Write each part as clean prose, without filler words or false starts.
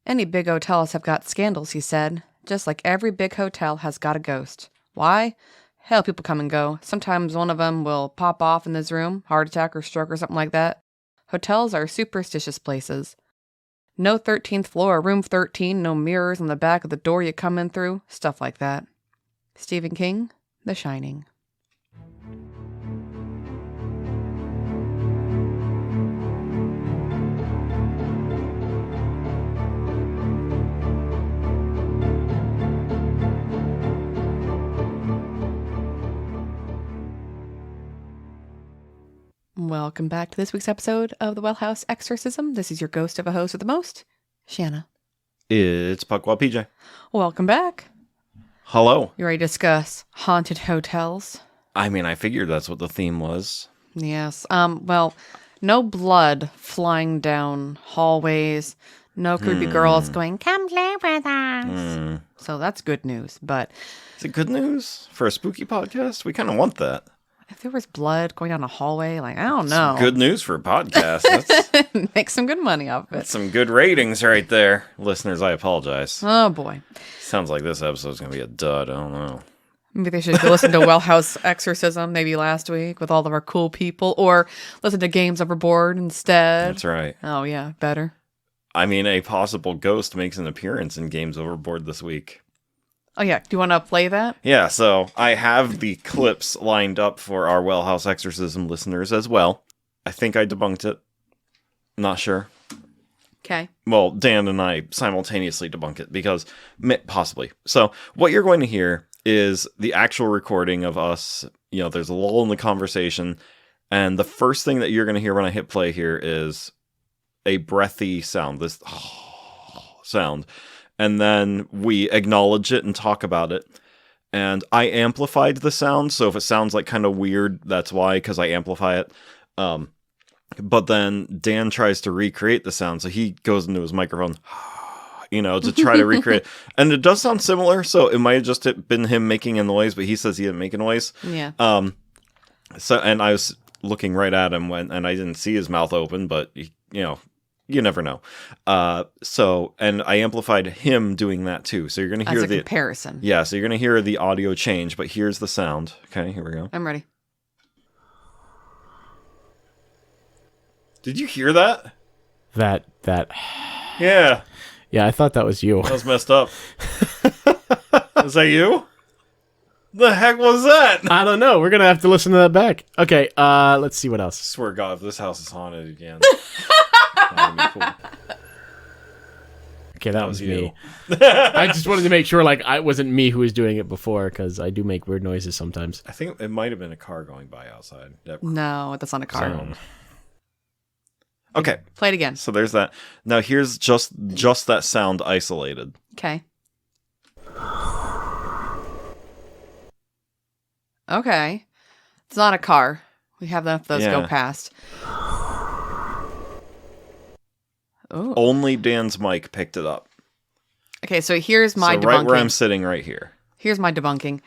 Any big hotels have got scandals, he said. Just like every big hotel has got a ghost. Why? Hell, people come and go. Sometimes one of them will pop off in this room, heart attack or stroke or something like that. Hotels are superstitious places. No 13th floor, room 13, no mirrors on the back of the door you come in through, stuff like that. Stephen King, The Shining. Welcome back to this week's episode of the Well House Exorcism. This is your ghost of a host with the most, Shanna. It's PukwuPJ. Welcome back. Hello. You ready to discuss haunted hotels? I mean, I figured that's what the theme was. Yes. Well, no blood flying down hallways. No creepy girls going, come play with us. So that's good news. But is it good news for a spooky podcast? We kind of want that. If there was blood going down a hallway, like, I don't know. Good news for a podcast. Make some good money off of it. That's some good ratings right there. Listeners, I apologize. Oh, boy. Sounds like this episode's going to be a dud. I don't know. Maybe they should go listen to Well House Exorcism maybe last week with all of our cool people, or listen to Games Overboard instead. That's right. Oh, yeah, better. I mean, a possible ghost makes an appearance in Games Overboard this week. Oh, yeah. Do you want to play that? Yeah, so I have the clips lined up for our Well House Exorcism listeners as well. I think I debunked it. Not sure. Okay. Well, Dan and I simultaneously debunk it because, possibly. So, what you're going to hear is the actual recording of us. You know, there's a lull in the conversation, and the first thing that you're going to hear when I hit play here is a breathy sound, this sound. And then we acknowledge it and talk about it. And I amplified the sound, so if it sounds like kind of weird, that's why, because I amplify it. But then Dan tries to recreate the sound, so he goes into his microphone, to try to recreate. And it does sound similar, so it might have just been him making a noise, but he says he didn't make a noise. Yeah. And I was looking right at him and I didn't see his mouth open, but you never know. And I amplified him doing that too. So you're going to hear the comparison. Yeah, so you're going to hear the audio change, but here's the sound. Okay, here we go. I'm ready. Did you hear that? That. Yeah. Yeah, I thought that was you. That was messed up. Is that you? The heck was that? I don't know. We're going to have to listen to that back. Okay, let's see what else. I swear to God, if this house is haunted again. That would be cool. Okay, that was me. I just wanted to make sure, it wasn't me who was doing it before, because I do make weird noises sometimes. I think it might have been a car going by outside. No, that's not a car. Sound. Okay. Play it again. So there's that. Now here's just that sound isolated. Okay. Okay. It's not a car. We have enough of those go past. Ooh. Only Dan's mic picked it up. Okay, so here's my debunking. Right where I'm sitting right here. Here's my debunking.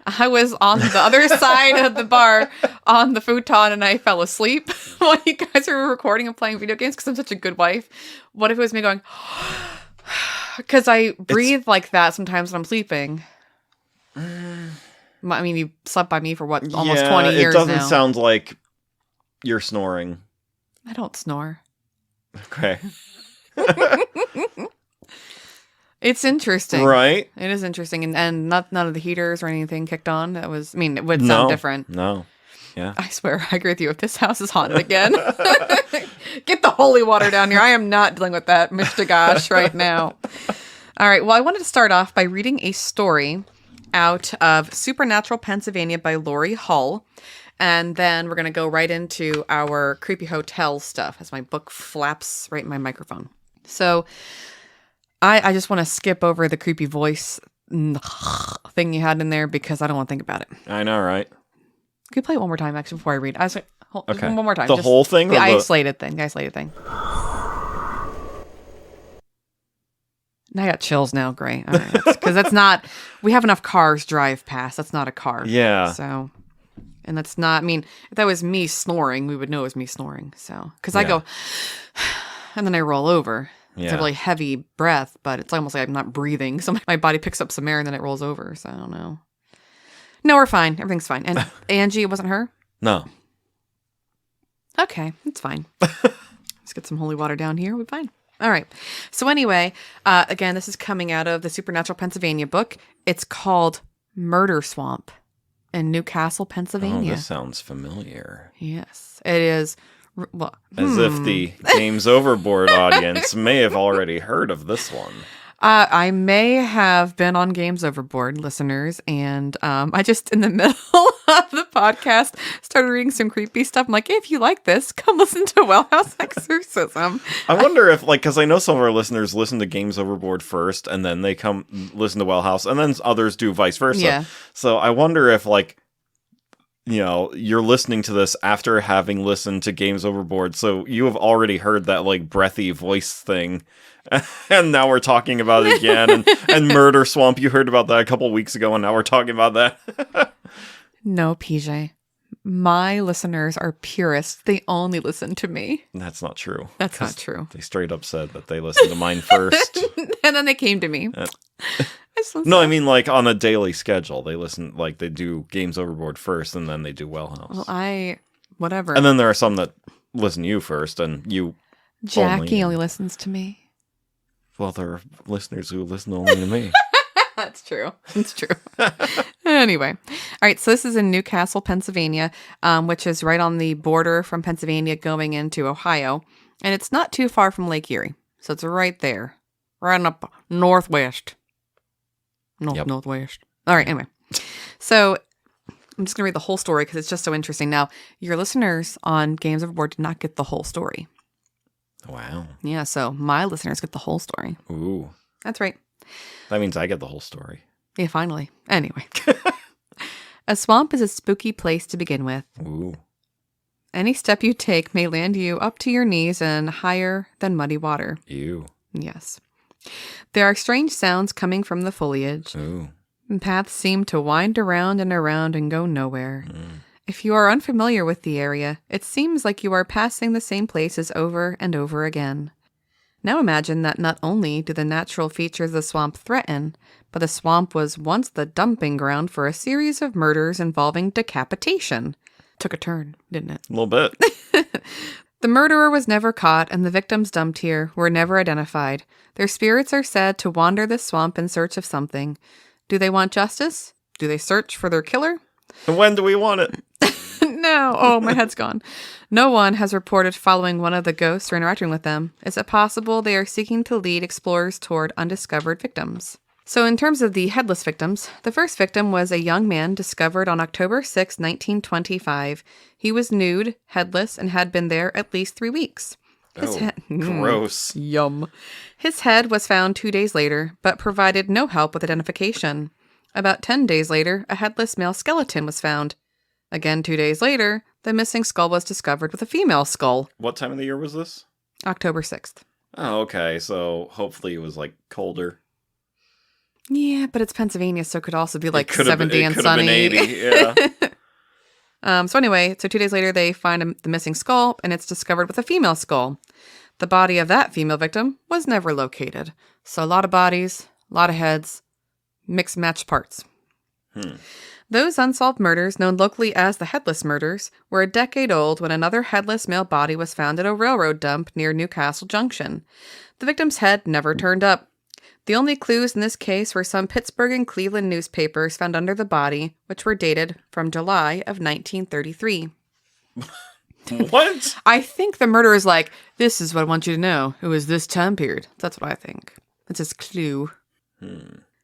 I was on the other side of the bar on the futon and I fell asleep while you guys were recording and playing video games because I'm such a good wife. What if it was me going... Because I breathe like that sometimes when I'm sleeping. I mean, you slept by me for what, almost 20 years now. It doesn't sound like you're snoring. I don't snore. Okay. It's interesting. Right? It is interesting. And none of the heaters or anything kicked on. It would sound different. No. Yeah. I swear, I agree with you. If this house is haunted again, get the holy water down here. I am not dealing with that, Mr. Gosh, right now. All right. Well, I wanted to start off by reading a story out of Supernatural Pennsylvania by Lori Hull. And then we're going to go right into our creepy hotel stuff as my book flaps right in my microphone. So I just want to skip over the creepy voice thing you had in there because I don't want to think about it. I know, right? Can you play it one more time, actually, before I read? Okay. One more time. The whole thing? The isolated thing. Now I got chills now. Great. All right. Because that's not... We have enough cars drive past. That's not a car. Yeah. So... And that's not, if that was me snoring, we would know it was me snoring. So, because I go, and then I roll over. It's a really heavy breath, but it's almost like I'm not breathing. So my body picks up some air and then it rolls over. So I don't know. No, we're fine. Everything's fine. And Angie, it wasn't her? No. Okay, it's fine. Let's get some holy water down here. We're fine. All right. So anyway, again, this is coming out of the Supernatural Pennsylvania book. It's called Murder Swamp in Newcastle, Pennsylvania. Oh, this sounds familiar. Yes, it is. Well, As if the Games Overboard audience may have already heard of this one. I may have been on Games Overboard, listeners, and I just, in the middle of the podcast, started reading some creepy stuff. I'm like, hey, if you like this, come listen to Well House Exorcism. I wonder if, like, because I know some of our listeners listen to Games Overboard first, and then they come listen to Well House, and then others do vice versa. Yeah. So I wonder if, like, you know, you're listening to this after having listened to Games Overboard, so you have already heard that, like, breathy voice thing. And now we're talking about it again. And Murder Swamp, you heard about that a couple weeks ago, and now we're talking about that. No, PJ. My listeners are purists. They only listen to me. That's not true. That's not true. They straight up said that they listened to mine first. And then they came to me. No, I mean, like, on a daily schedule. They listen, like, they do Games Overboard first, and then they do Well House. Well, whatever. And then there are some that listen to you first, and you Jackie only listens to me. Well, there are listeners who listen only to me. That's true. It's true. Anyway. All right. So this is in Newcastle, Pennsylvania, which is right on the border from Pennsylvania going into Ohio. And it's not too far from Lake Erie. So it's right there. Right up northwest. Northwest. All right. Anyway. So I'm just going to read the whole story because it's just so interesting. Now, your listeners on Games Overboard did not get the whole story. Wow. Yeah, so my listeners get the whole story. Ooh. That's right. That means I get the whole story. Yeah, finally. Anyway. A swamp is a spooky place to begin with. Ooh. Any step you take may land you up to your knees in higher than muddy water. Ew. Yes. There are strange sounds coming from the foliage. Ooh. And paths seem to wind around and go nowhere. If you are unfamiliar with the area, it seems like you are passing the same places over and over again. Now imagine that not only do the natural features of the swamp threaten, but the swamp was once the dumping ground for a series of murders involving decapitation. Took a turn, didn't it? A little bit. The murderer was never caught, and the victims dumped here were never identified. Their spirits are said to wander the swamp in search of something. Do they want justice? Do they search for their killer? And when do we want it? No. Oh, my head's gone. No one has reported following one of the ghosts or interacting with them. Is it possible they are seeking to lead explorers toward undiscovered victims? So in terms of the headless victims, the first victim was a young man discovered on October 6, 1925. He was nude, headless, and had been there at least 3 weeks. Gross. Yum. His head was found 2 days later, but provided no help with identification. About 10 days later, a headless male skeleton was found. Again, 2 days later, the missing skull was discovered with a female skull. What time of the year was this? October 6th. Oh, okay. So hopefully it was, like, colder. Yeah, but it's Pennsylvania, so it could also be like 70 and sunny. sunny. Been 80, yeah. So anyway, 2 days later, they find the missing skull, and it's discovered with a female skull. The body of that female victim was never located. So a lot of bodies, a lot of heads, mixed matched parts. Those unsolved murders, known locally as the Headless Murders, were a decade old when another headless male body was found at a railroad dump near Newcastle Junction. The victim's head never turned up. The only clues in this case were some Pittsburgh and Cleveland newspapers found under the body, which were dated from July of 1933. What? I think the murderer is like, this is what I want you to know. It was this time period. That's what I think. That's his clue.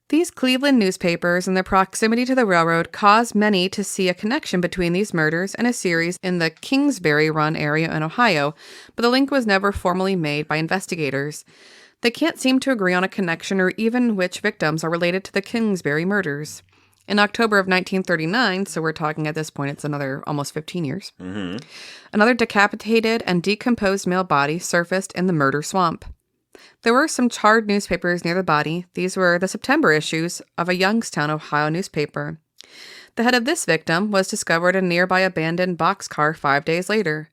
These Cleveland newspapers and their proximity to the railroad caused many to see a connection between these murders and a series in the Kingsbury Run area in Ohio, but the link was never formally made by investigators. They can't seem to agree on a connection or even which victims are related to the Kingsbury murders. In October of 1939, so we're talking at this point, it's another almost 15 years, another decapitated and decomposed male body surfaced in the murder swamp. There were some charred newspapers near the body. These were the September issues of a Youngstown, Ohio newspaper. The head of this victim was discovered in a nearby abandoned boxcar 5 days later.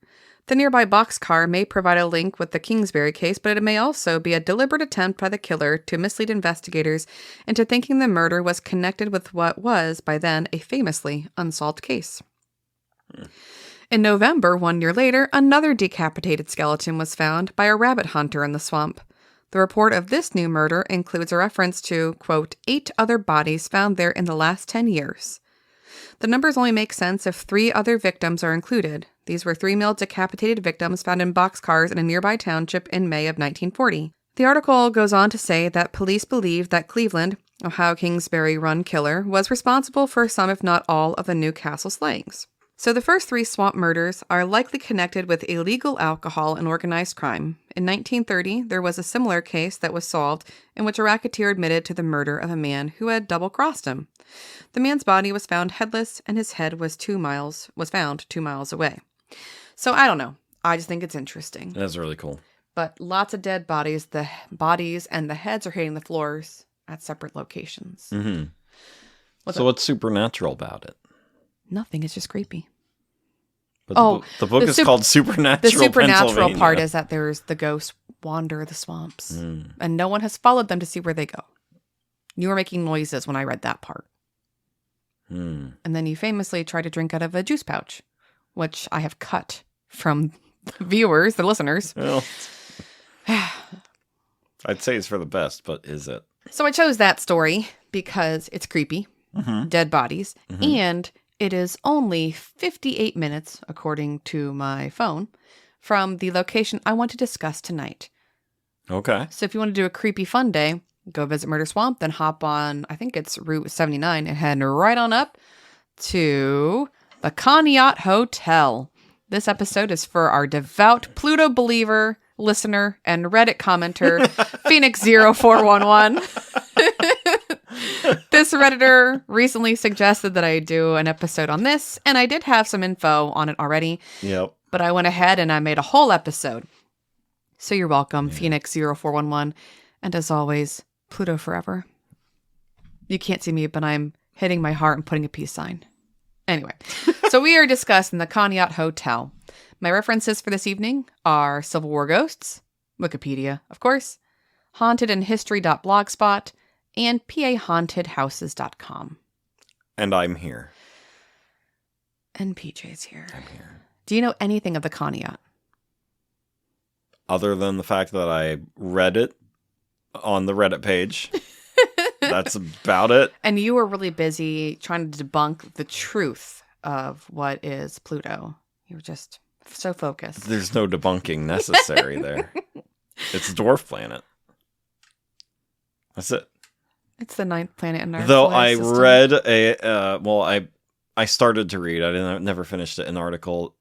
The nearby boxcar may provide a link with the Kingsbury case, but it may also be a deliberate attempt by the killer to mislead investigators into thinking the murder was connected with what was, by then, a famously unsolved case. In November, 1 year later, another decapitated skeleton was found by a rabbit hunter in the swamp. The report of this new murder includes a reference to, quote, 8 other bodies found there in the last 10 years. The numbers only make sense if 3 other victims are included. These were 3 male decapitated victims found in boxcars in a nearby township in May of 1940. The article goes on to say that police believe that Cleveland, Ohio Kingsbury Run killer, was responsible for some if not all of the Newcastle slayings. So the first 3 swamp murders are likely connected with illegal alcohol and organized crime. In 1930, there was a similar case that was solved in which a racketeer admitted to the murder of a man who had double-crossed him. The man's body was found headless, and his head was found 2 miles away. So I don't know. I just think it's interesting. That's really cool. But lots of dead bodies. The bodies and the heads are hitting the floors at separate locations. Mm-hmm. What's supernatural about it? Nothing. It's just creepy. But the book is called Supernatural. The supernatural Pennsylvania. part is that there's the ghosts wander the swamps, and no one has followed them to see where they go. You were making noises when I read that part. And then you famously tried to drink out of a juice pouch, which I have cut from the viewers, the listeners. Well, I'd say it's for the best, but is it? So I chose that story because it's creepy, dead bodies, and it is only 58 minutes, according to my phone, from the location I want to discuss tonight. Okay. So if you want to do a creepy fun day, go visit Murder Swamp, then hop on, I think it's Route 79, and head right on up to the Conneaut Hotel. This episode is for our devout Pluto believer, listener, and Reddit commenter, Phoenix0411. This Redditor recently suggested that I do an episode on this, and I did have some info on it already. Yep. But I went ahead and I made a whole episode. So you're welcome, Phoenix0411. And as always, Pluto forever. You can't see me, but I'm hitting my heart and putting a peace sign. Anyway, so we are discussing the Conneaut Hotel. My references for this evening are Civil War Ghosts, Wikipedia, of course, hauntedinhistory.blogspot, and pahauntedhouses.com. And I'm here. And PJ's here. I'm here. Do you know anything of the Conneaut? Other than the fact that I read it on the Reddit page. That's about it. And you were really busy trying to debunk the truth of what is Pluto. You were just so focused. There's no debunking necessary there. It's a dwarf planet. That's it. It's the 9th planet in our Though solar I system. read I started to read. I never finished it. An article,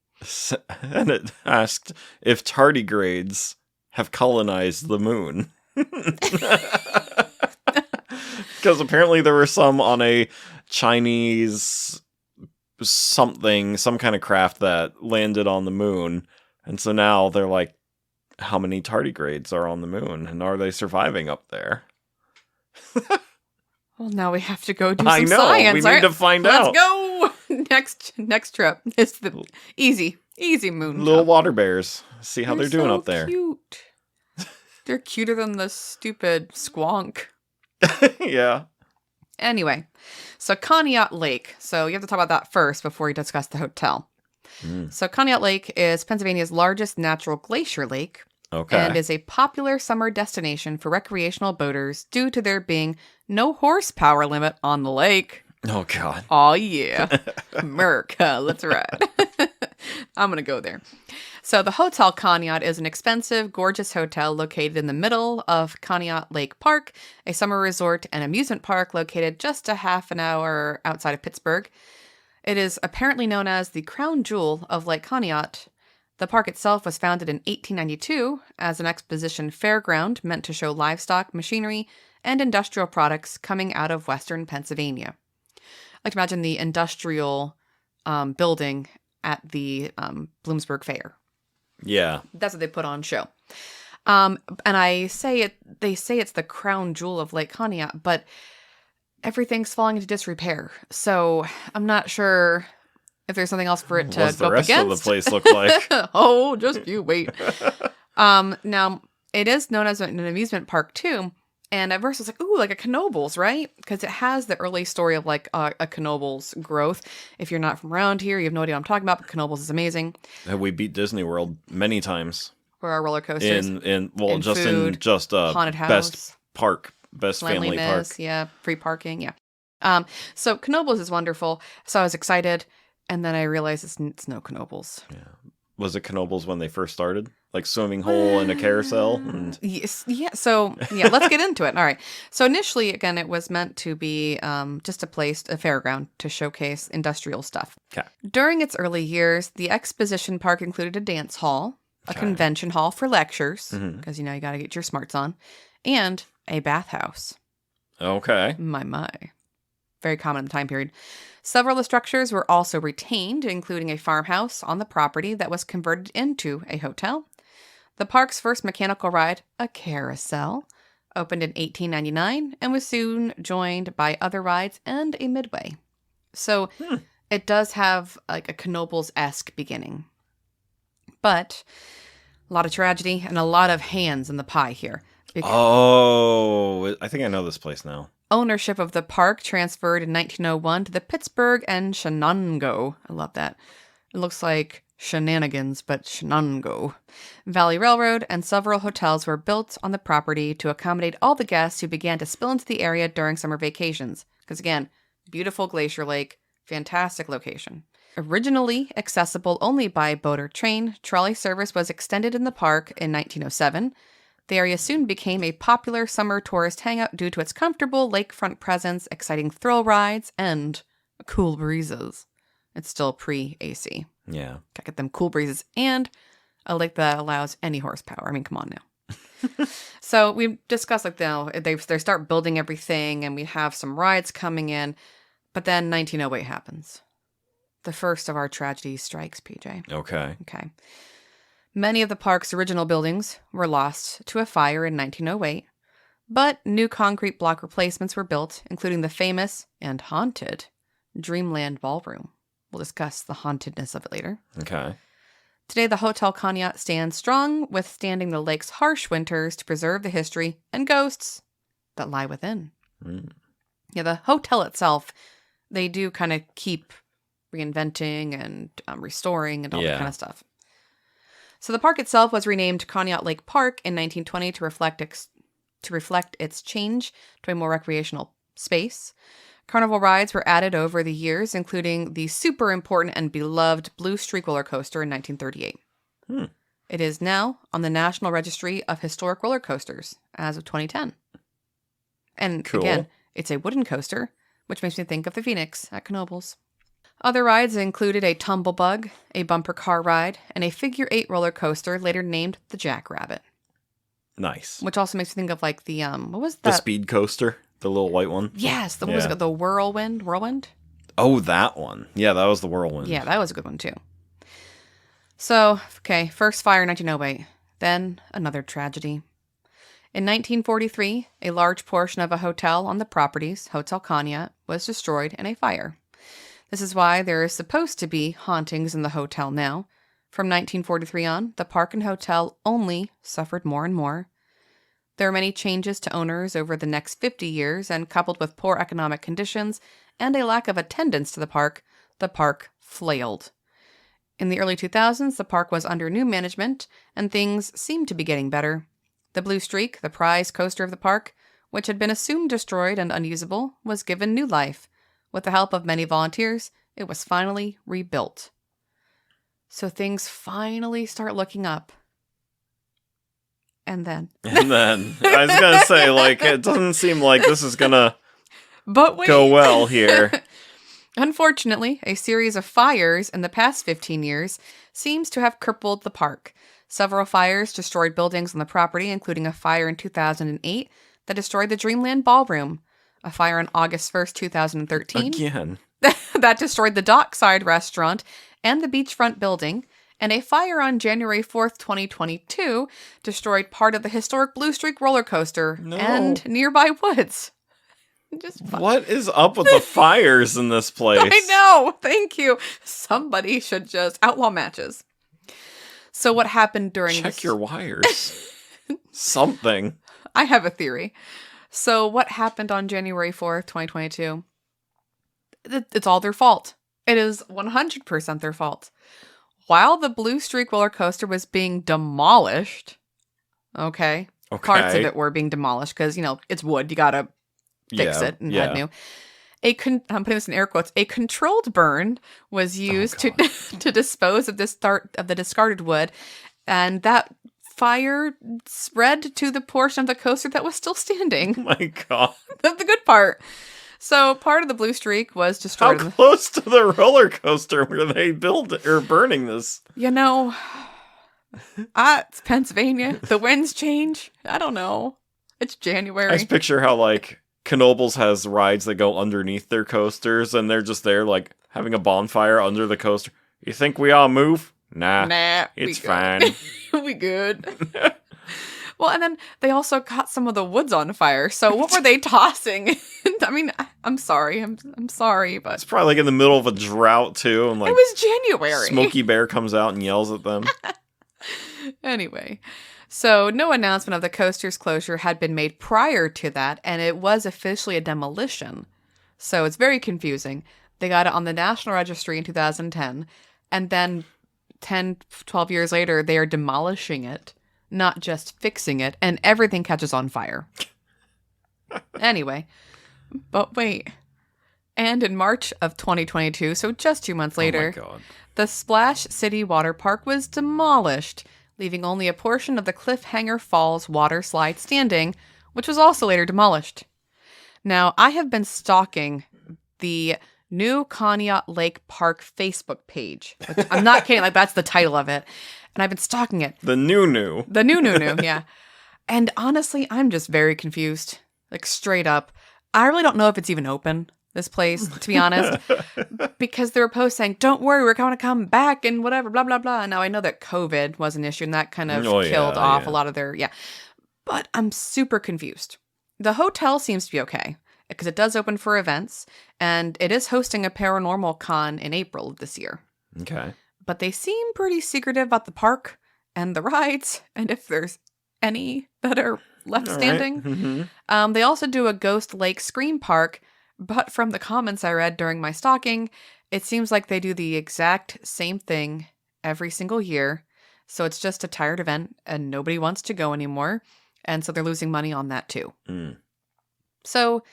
and it asked if tardigrades have colonized the moon. Because apparently there were some on a Chinese some kind of craft that landed on the moon, and so now they're like, how many tardigrades are on the moon, and are they surviving up there? Well, now we have to go do I some know. science. We need to find out. Let's go. Next trip. It's the easy moon. Little trip. water bears. See how they're doing so up there. Cute. They're cuter than the stupid squonk. Yeah. Anyway, so Conneaut Lake. So you have to talk about that first before you discuss the hotel. So Conneaut Lake is Pennsylvania's largest natural glacier lake. Okay. And is a popular summer destination for recreational boaters due to there being no horsepower limit on the lake. Oh, God. Oh, yeah. America, let's ride. I'm going to go there. So the Hotel Conneaut is an expensive, gorgeous hotel located in the middle of Conneaut Lake Park, a summer resort and amusement park located just a half an hour outside of Pittsburgh. It is apparently known as the crown jewel of Lake Conneaut. The park itself was founded in 1892 as an exposition fairground meant to show livestock, machinery, and industrial products coming out of western Pennsylvania. I like to imagine the industrial building at the Bloomsburg Fair. Yeah. That's what they put on show. And they say it's the crown jewel of Lake Conneaut, but everything's falling into disrepair. So I'm not sure if there's something else for it to What's go the rest up against. of the place look like? Oh, just you wait. Now, it is known as an amusement park, too. And at first, I was like, ooh, like a Conneaut, right? Because it has the early story of, like, a Conneaut's growth. If you're not from around here, you have no idea what I'm talking about, but Conneaut is amazing. We beat Disney World many times. For our roller coasters. In food, haunted house. Best park, best family park. Yeah, free parking, yeah. So Conneaut is wonderful. So I was excited, and then I realized it's no Conneaut. Yeah. Was it Conneaut when they first started? Like swimming hole and a carousel? And... Yes, yeah. So yeah, let's get into it. All right. So initially, again, it was meant to be just a fairground to showcase industrial stuff. Okay. During its early years, the exposition park included a dance hall, a convention hall for lectures, because you got to get your smarts on, and a bathhouse. Okay. My. Very common in the time period. Several of the structures were also retained, including a farmhouse on the property that was converted into a hotel. The park's first mechanical ride, a carousel, opened in 1899 and was soon joined by other rides and a midway. So it does have like a Conneaut-esque beginning. But a lot of tragedy and a lot of hands in the pie here. I think I know this place now. Ownership of the park transferred in 1901 to the Pittsburgh and Shenango. I love that. It looks like shenanigans, but Shenango. Valley Railroad and several hotels were built on the property to accommodate all the guests who began to spill into the area during summer vacations. Because again, beautiful glacier lake, fantastic location. Originally accessible only by boat or train, trolley service was extended in the park in 1907. The area soon became a popular summer tourist hangout due to its comfortable lakefront presence, exciting thrill rides, and cool breezes. It's still pre-AC. Yeah. Gotta get them cool breezes and a lake that allows any horsepower. I mean, come on now. So we discussed like they start building everything and we have some rides coming in, but then 1908 happens. The first of our tragedies strikes, PJ. Okay. Many of the park's original buildings were lost to a fire in 1908, but new concrete block replacements were built, including the famous and haunted Dreamland Ballroom. We'll discuss the hauntedness of it later. Okay. Today, the Hotel Conneaut stands strong, withstanding the lake's harsh winters to preserve the history and ghosts that lie within. Yeah, the hotel itself, they do kind of keep reinventing and restoring and all that kind of stuff. So the park itself was renamed Conneaut Lake Park in 1920 to reflect its change to a more recreational space. Carnival rides were added over the years, including the super important and beloved Blue Streak roller coaster in 1938. It is now on the National Registry of Historic Roller Coasters as of 2010. And again, it's a wooden coaster, which makes me think of the Phoenix at Knoebels. Other rides included a tumblebug, a bumper car ride, and a figure-8 roller coaster later named the Jackrabbit. Nice. Which also makes me think of like the, what was that? The speed coaster, the little white one. Yes, what was it, the Whirlwind? Oh, that one. Yeah, that was the Whirlwind. Yeah, that was a good one too. So, okay, first fire in 1908, then another tragedy. In 1943, a large portion of a hotel on the properties, Hotel Conneaut, was destroyed in a fire. This is why there is supposed to be hauntings in the hotel now. From 1943 on, the park and hotel only suffered more and more. There were many changes to owners over the next 50 years, and coupled with poor economic conditions and a lack of attendance to the park flailed. In the early 2000s, the park was under new management, and things seemed to be getting better. The Blue Streak, the prize coaster of the park, which had been assumed destroyed and unusable, was given new life. With the help of many volunteers, it was finally rebuilt. So things finally start looking up. And then. I was going to say, like, it doesn't seem like this is going to go well here. Unfortunately, a series of fires in the past 15 years seems to have crippled the park. Several fires destroyed buildings on the property, including a fire in 2008 that destroyed the Dreamland Ballroom. A fire on August 1st, 2013. Again. That destroyed the Dockside Restaurant and the beachfront building. And a fire on January 4th, 2022 destroyed part of the historic Blue Streak roller coaster and nearby woods. Just What is up with the fires in this place? I know. Thank you. Somebody should just outlaw matches. So what happened during Check this? your wires. Something. I have a theory. So what happened on January 4th, 2022? It's all their fault. It is 100% their fault. While the Blue Streak roller coaster was being demolished, okay, parts of it were being demolished because, it's wood. You got to fix it and add new. I'm putting this in air quotes. A controlled burn was used to dispose of the discarded wood, and that fire spread to the portion of the coaster that was still standing. Oh my God. That's the good part. So part of the Blue Streak was destroyed. How close to the roller coaster were they burning this? It's Pennsylvania. The winds change. I don't know. It's January. I just picture how Knoebels has rides that go underneath their coasters, and they're just there having a bonfire under the coaster. You think we all move? Nah, it's fine. We good. Well, and then they also caught some of the woods on fire. So what were they tossing? I mean, I'm sorry. I'm sorry, but it's probably in the middle of a drought too, and it was January. Smokey Bear comes out and yells at them. Anyway, so no announcement of the coaster's closure had been made prior to that, and it was officially a demolition. So it's very confusing. They got it on the National Registry in 2010, and then 10, 12 years later, they are demolishing it. Not just fixing it, and everything catches on fire. Anyway, but wait. And in March of 2022, so just 2 months later, the Splash City Water Park was demolished, leaving only a portion of the Cliffhanger Falls water slide standing, which was also later demolished. Now, I have been stalking the new Conneaut Lake Park Facebook page. Which I'm not kidding, that's the title of it. And I've been stalking it. The new. The new, yeah. And honestly, I'm just very confused. Straight up. I really don't know if it's even open, this place, to be honest. Because there were posts saying, don't worry, we're going to come back and whatever, blah, blah, blah. Now, I know that COVID was an issue and that kind of killed off a lot of their, But I'm super confused. The hotel seems to be okay. Because it does open for events. And it is hosting a paranormal con in April of this year. Okay. But they seem pretty secretive about the park and the rides, and if there's any that are left standing. Right. Mm-hmm. They also do a Ghost Lake Scream Park, but from the comments I read during my stalking, it seems like they do the exact same thing every single year. So it's just a tired event, and nobody wants to go anymore, and so they're losing money on that too. Mm. So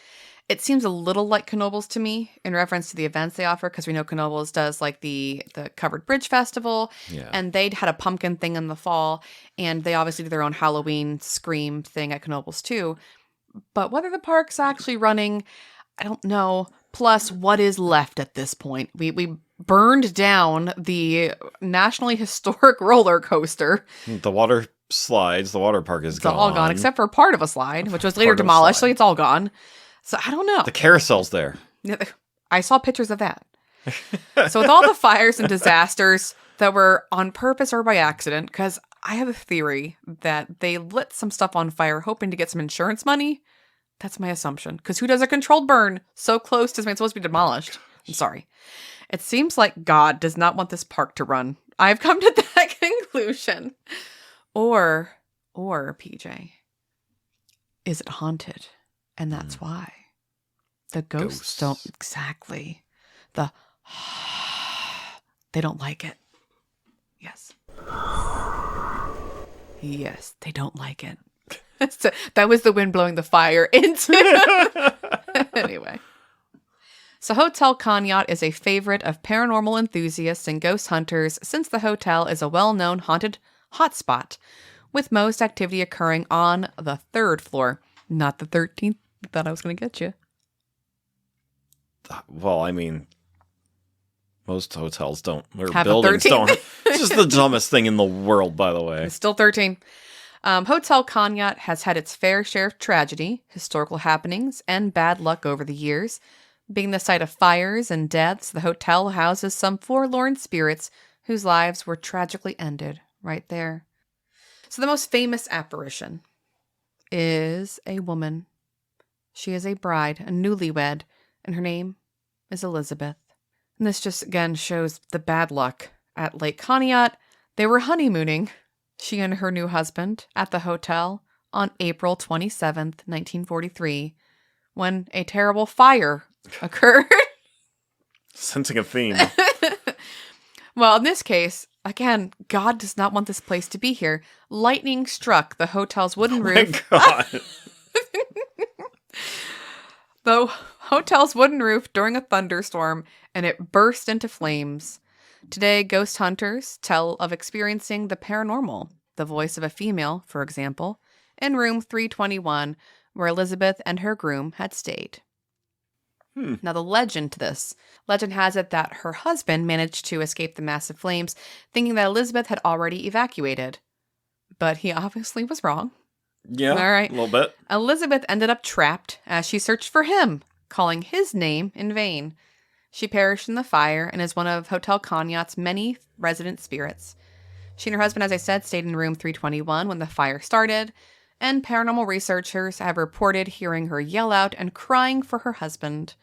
it seems a little like Knoebels to me in reference to the events they offer, because we know Knoebels does the Covered Bridge Festival, and they'd had a pumpkin thing in the fall, and they obviously do their own Halloween Scream thing at Knoebels too. But whether the park's actually running, I don't know. Plus, what is left at this point? We burned down the nationally historic roller coaster. The water slides, the water park is gone. It's all gone, except for part of a slide, which was later demolished, so it's all gone. So I don't know. The carousel's there. I saw pictures of that. So with all the fires and disasters that were on purpose or by accident, because I have a theory that they lit some stuff on fire hoping to get some insurance money. That's my assumption. Because who does a controlled burn so close to something supposed to be demolished? I'm sorry. It seems like God does not want this park to run. I've come to that conclusion. Or PJ, is it haunted? And that's why. The ghosts don't exactly. They don't like it. Yes. Yes, they don't like it. So, that was the wind blowing the fire into. Anyway. So Hotel Conneaut is a favorite of paranormal enthusiasts and ghost hunters since the hotel is a well-known haunted hotspot, with most activity occurring on the 3rd floor, not the 13th. Thought I was going to get you. Well, I mean, most hotels don't, or have buildings don't. It's just the dumbest thing in the world, by the way. It's still 13. Hotel Conneaut has had its fair share of tragedy, historical happenings, and bad luck over the years. Being the site of fires and deaths, the hotel houses some forlorn spirits whose lives were tragically ended right there. So the most famous apparition is a woman She is a bride, a newlywed, and her name is Elizabeth. And this just, again, shows the bad luck at Lake Conneaut. They were honeymooning, she and her new husband, at the hotel on April 27th, 1943, when a terrible fire occurred. Sensing a theme. Well, in this case, again, God does not want this place to be here. Lightning struck the hotel's wooden roof. Oh my God. The hotel's wooden roof during a thunderstorm, and it burst into flames. Today, ghost hunters tell of experiencing the paranormal, the voice of a female, for example, in room 321, where Elizabeth and her groom had stayed. Now, the legend has it that her husband managed to escape the massive flames, thinking that Elizabeth had already evacuated. But he obviously was wrong. Yeah, All right. a little bit. Elizabeth ended up trapped as she searched for him, calling his name in vain. She perished in the fire and is one of Hotel Conneaut's many resident spirits. She and her husband, as I said, stayed in room 321 when the fire started, and paranormal researchers have reported hearing her yell out and crying for her husband.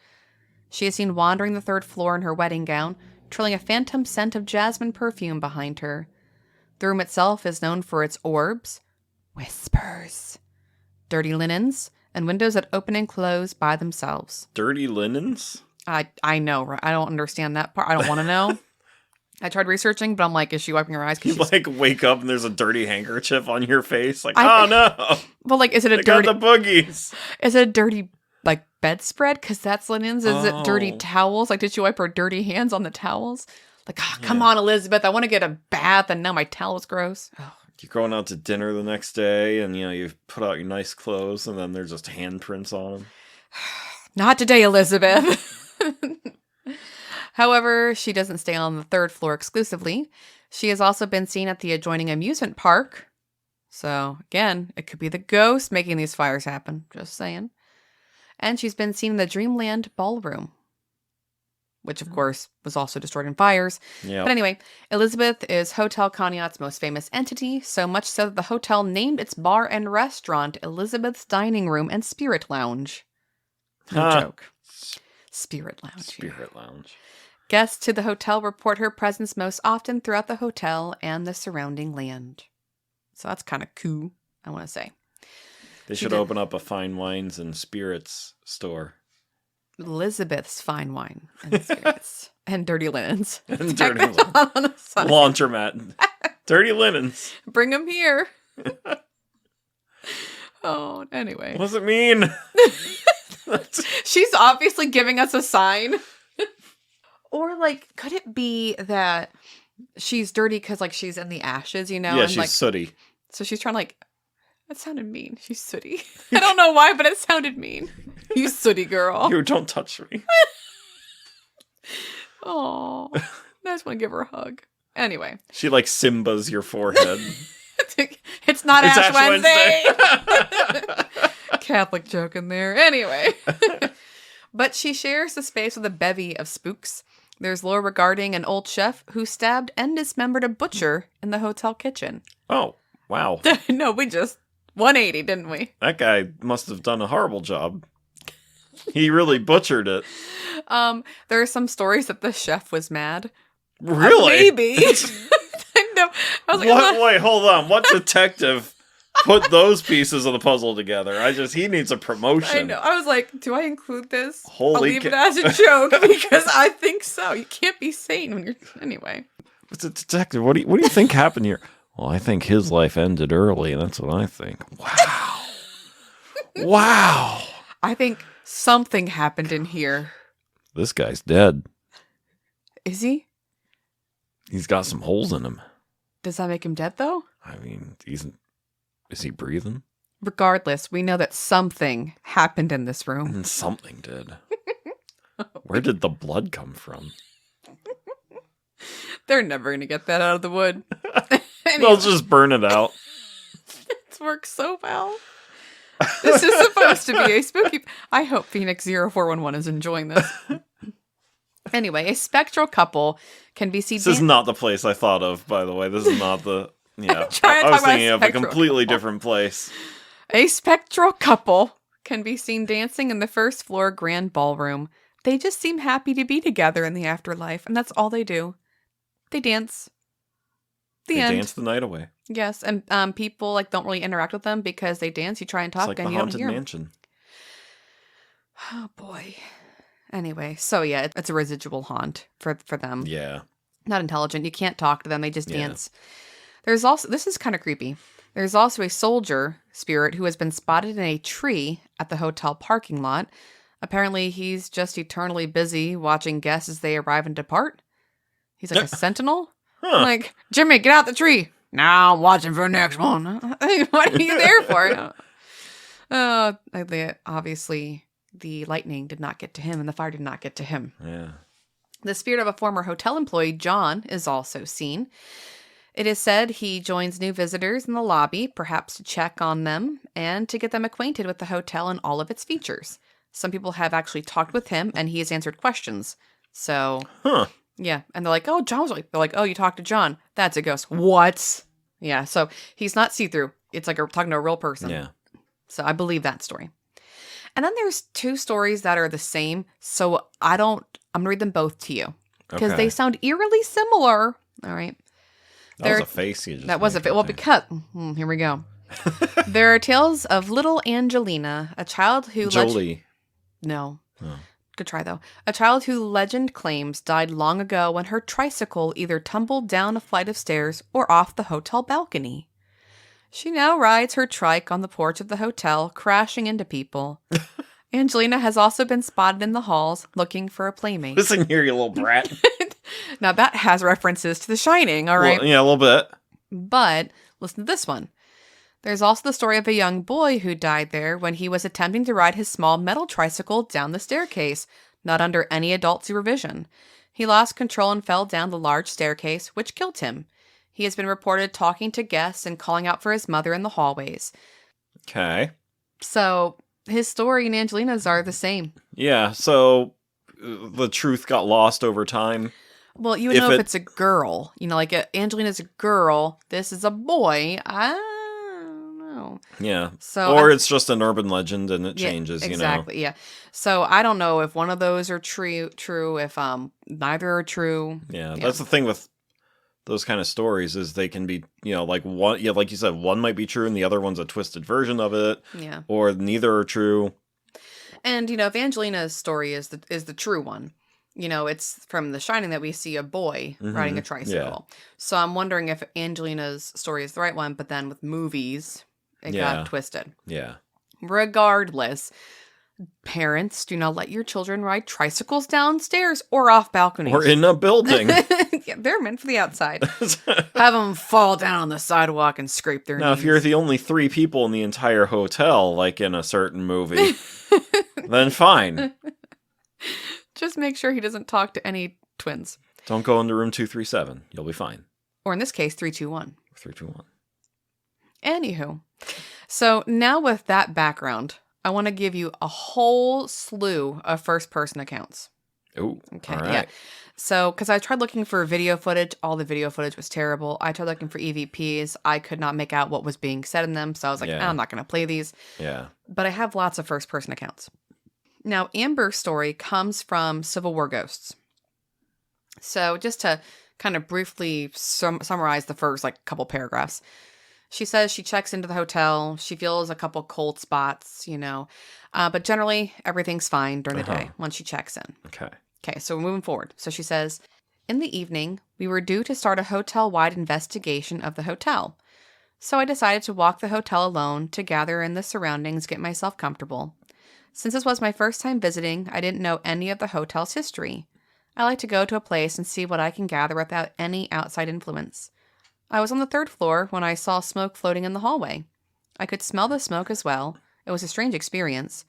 She is seen wandering the third floor in her wedding gown, trailing a phantom scent of jasmine perfume behind her. The room itself is known for its orbs, whispers, dirty linens, and windows that open and close by themselves. Dirty linens? I know, right? I don't understand that part. I don't want to know. I tried researching, but I'm like, is she wiping her eyes? You like wake up and there's a dirty handkerchief on your face? Like, I oh no! Well, like, is it a They dirty? got the boogies. Is it a dirty like bedspread? Because that's linens. Is it dirty Oh. towels? Like, did she wipe her dirty hands on the towels? Like, come on, Elizabeth. I want to get a bath, and now my towel's gross. Oh. You're going out to dinner the next day, and you put out your nice clothes, and then there's just handprints on them. Not today, Elizabeth. However, she doesn't stay on the third floor exclusively. She has also been seen at the adjoining amusement park. So, again, it could be the ghost making these fires happen. Just saying. And she's been seen in the Dreamland Ballroom, which, of course, was also destroyed in fires. Yeah. But anyway, Elizabeth is Hotel Conneaut's most famous entity, so much so that the hotel named its bar and restaurant Elizabeth's Dining Room and Spirit Lounge. No joke. Spirit Lounge. Spirit Lounge. Guests to the hotel report her presence most often throughout the hotel and the surrounding land. So that's kind of cool, I want to say. They should open up a fine wines and spirits store. Elizabeth's fine wine and spirits and dirty linens. And Tack dirty that linens. on the side. Laundromat. Dirty linens. Bring them here. Oh, anyway. What does it mean? She's obviously giving us a sign. Or, like, could it be that she's dirty because, like, she's in the ashes, you know? Yeah, and, she's like, sooty. so she's trying to, like, that sounded mean. She's sooty. I don't know why, but it sounded mean. You sooty girl. You don't touch me. Oh, I just want to give her a hug. Anyway. She, like, Simba's your forehead. It's not It's Ash Ash Wednesday. Catholic joke in there. Anyway. But she shares the space with a bevy of spooks. There's lore regarding an old chef who stabbed and dismembered a butcher in the hotel kitchen. Oh, wow. No, we just 180, didn't we? That guy must have done a horrible job. He really butchered it. There are some stories that the chef was mad. Really? Maybe. I know. I was like, What? Wait, hold on. What detective put those pieces of the puzzle together? He needs a promotion. I know. I was like, do I include this? Holy I'll leave it as a joke because I think so. You can't be sane when you're... Anyway. It's a detective. What do you think happened here? Well, I think his life ended early. That's what I think. Wow. Wow. I think something happened in here. This guy's dead. Is he? He's got some holes in him. Does that make him dead, though? I mean, is he breathing? Regardless, we know that something happened in this room. And something did. Where did the blood come from? They're never going to get that out of the wood. They'll just burn it out. It's worked so well. This is supposed to be a spooky... I hope Phoenix 0411 is enjoying this. Anyway, a spectral couple can be seen... This is not the place I thought of, by the way. This is not the... Yeah, trying to I was talk about thinking of a spectral completely couple. different place. A spectral couple can be seen dancing in the first floor grand ballroom. They just seem happy to be together in the afterlife, and that's all they do. They dance. They end. dance the night away. Yes, and people like don't really interact with them because they dance. You try and It's talk, like and the you don't Haunted hear 'em. Mansion. Oh boy. Anyway, so yeah, it's a residual haunt for them. Yeah. Not intelligent. You can't talk to them. They just Yeah. dance. There's also, this is kind of creepy. There's also a soldier spirit who has been spotted in a tree at the hotel parking lot. Apparently, he's just eternally busy watching guests as they arrive and depart. He's like a sentinel. Huh. I'm like, Jimmy, get out the tree. Now I'm watching for the next one. What are you there for? Obviously, the lightning did not get to him and the fire did not get to him. Yeah. The spirit of a former hotel employee, John, is also seen. It is said he joins new visitors in the lobby, perhaps to check on them and to get them acquainted with the hotel and all of its features. Some people have actually talked with him and he has answered questions. So, yeah. And they're like, oh, John's like, they're like, oh, you talked to John. That's a ghost. What? Yeah. So he's not see-through. It's like talking to a real person. Yeah. So I believe that story. And then there's two stories that are the same. So I'm going to read them both to you because Okay. they sound eerily similar. All right. That was a face you just That was a made fit. right Well, there. because here we go. There are tales of little Angelina, a child who Jolie. No. Oh. Good try though. A child who legend claims died long ago when her tricycle either tumbled down a flight of stairs or off the hotel balcony. She now rides her trike on the porch of the hotel, crashing into people. Angelina has also been spotted in the halls looking for a playmate. Listen here, you little brat. Now that has references to The Shining, all right? Well, yeah, a little bit. But listen to this one. There's also the story of a young boy who died there when he was attempting to ride his small metal tricycle down the staircase, not under any adult supervision. He lost control and fell down the large staircase, which killed him. He has been reported talking to guests and calling out for his mother in the hallways. Okay. So his story and Angelina's are the same. Yeah, so the truth got lost over time. Well, you would know if it's a girl. You know, like Angelina's a girl. This is a boy. I don't know. Yeah. So or it's just an urban legend and it changes, exactly, yeah. So I don't know if one of those are true, if neither are true. Yeah, that's the thing with those kind of stories is they can be, like one, like you said, one might be true and the other one's a twisted version of it. Yeah. Or neither are true. And if Angelina's story is the true one, it's from The Shining that we see a boy riding a tricycle. Yeah. So I'm wondering if Angelina's story is the right one, but then with movies, it got twisted. Yeah. Regardless, parents, do not let your children ride tricycles downstairs or off balconies. Or in a building. Yeah, they're meant for the outside. Have them fall down on the sidewalk and scrape their knees. Now, if you're the only 3 people in the entire hotel, like in a certain movie, then fine. Just make sure he doesn't talk to any twins. Don't go into room 237. You'll be fine. Or in this case, 321. 321. Anywho, so now with that background, I want to give you a whole slew of first-person accounts. Oh, okay, all right. Yeah. So, because I tried looking for video footage, all the video footage was terrible. I tried looking for EVPs. I could not make out what was being said in them, so I was like, I'm not going to play these. Yeah. But I have lots of first-person accounts. Now, Amber's story comes from Civil War Ghosts. So, just to kind of briefly summarize the first, couple paragraphs. She says she checks into the hotel. She feels a couple cold spots, but generally everything's fine during the day once she checks in. Okay, so we're moving forward. So she says, in the evening, we were due to start a hotel-wide investigation of the hotel. So I decided to walk the hotel alone to gather in the surroundings, get myself comfortable. Since this was my first time visiting, I didn't know any of the hotel's history. I like to go to a place and see what I can gather without any outside influence. I was on the 3rd floor when I saw smoke floating in the hallway. I could smell the smoke as well. It was a strange experience.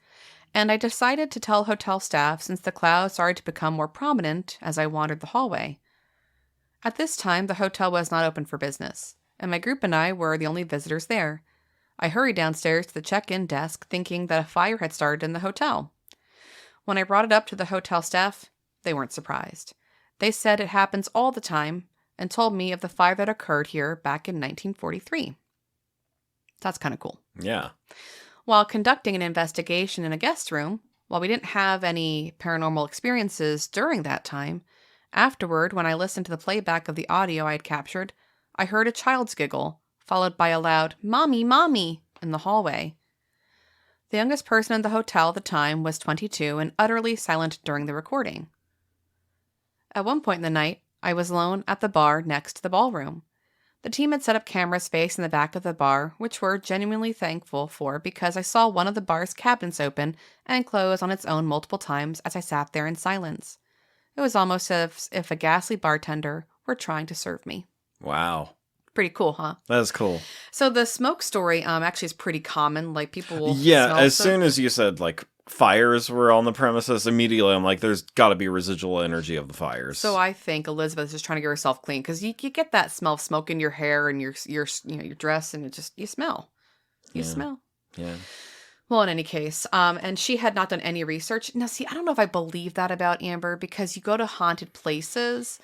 And I decided to tell hotel staff since the clouds started to become more prominent as I wandered the hallway. At this time, the hotel was not open for business, and my group and I were the only visitors there. I hurried downstairs to the check-in desk thinking that a fire had started in the hotel. When I brought it up to the hotel staff, they weren't surprised. They said it happens all the time and told me of the fire that occurred here back in 1943. That's kind of cool. Yeah. While conducting an investigation in a guest room, while we didn't have any paranormal experiences during that time, afterward, when I listened to the playback of the audio I had captured, I heard a child's giggle, followed by a loud, "Mommy, Mommy," in the hallway. The youngest person in the hotel at the time was 22 and utterly silent during the recording. At one point in the night, I was alone at the bar next to the ballroom. The team had set up cameras facing the back of the bar, which we're genuinely thankful for because I saw one of the bar's cabinets open and close on its own multiple times as I sat there in silence. It was almost as if a ghastly bartender were trying to serve me. Wow. Pretty cool, huh? That's cool. So the smoke story actually is pretty common. Like, people will Yeah, as smell soon as you said, like, fires were on the premises, immediately I'm like, there's got to be residual energy of the fires. So I think Elizabeth is just trying to get herself clean because you get that smell of smoke in your hair and your dress, and it just you smell. You smell. Yeah. Well, in any case, and she had not done any research. Now, see, I don't know if I believe that about Amber, because you go to haunted places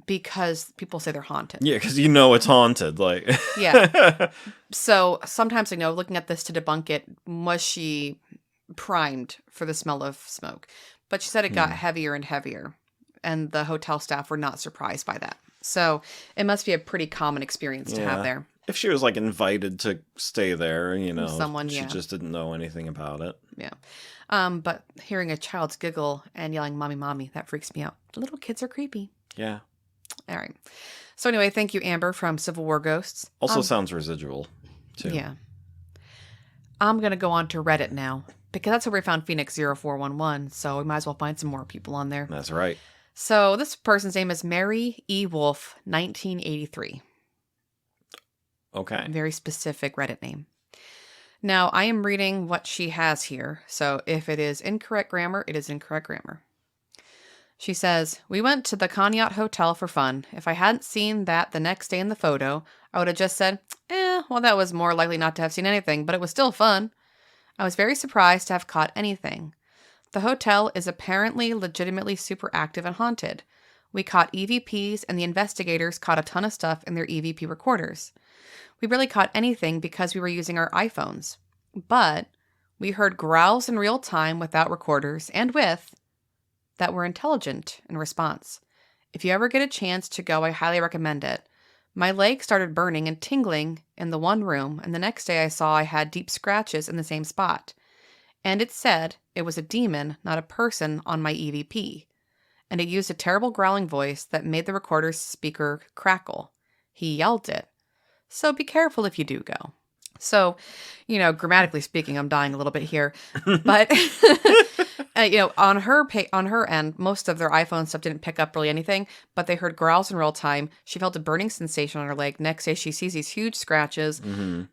because people say they're haunted. Yeah, because you know it's haunted. Like, yeah. So sometimes, looking at this to debunk it, was she primed for the smell of smoke? But she said it got heavier and heavier, and the hotel staff were not surprised by that. So it must be a pretty common experience to have there. If she was like invited to stay there, Someone, she just didn't know anything about it. Yeah. But hearing a child's giggle and yelling, "Mommy, Mommy," that freaks me out. Little kids are creepy. Yeah. All right. So anyway, thank you, Amber from Civil War Ghosts. Also sounds residual, too. Yeah. I'm going to go on to Reddit now, because that's where we found Phoenix 0411, so we might as well find some more people on there. That's right. So this person's name is Mary E. Wolf, 1983. Okay. Very specific Reddit name. Now, I am reading what she has here, so if it is incorrect grammar, it is incorrect grammar. She says, "We went to the Conneaut Hotel for fun. If I hadn't seen that the next day in the photo, I would have just said, well, that was more likely not to have seen anything, but it was still fun. I was very surprised to have caught anything. The hotel is apparently legitimately super active and haunted. We caught EVPs, and the investigators caught a ton of stuff in their EVP recorders. We barely caught anything because we were using our iPhones. But we heard growls in real time without recorders and with that were intelligent in response. If you ever get a chance to go, I highly recommend it. My leg started burning and tingling in the one room, and the next day I saw I had deep scratches in the same spot. And it said it was a demon, not a person, on my EVP. And it used a terrible growling voice that made the recorder's speaker crackle. He yelled it. So be careful if you do go." So, grammatically speaking, I'm dying a little bit here, but on her end, most of their iPhone stuff didn't pick up really anything, but they heard growls in real time. She felt a burning sensation on her leg. Next day, she sees these huge scratches,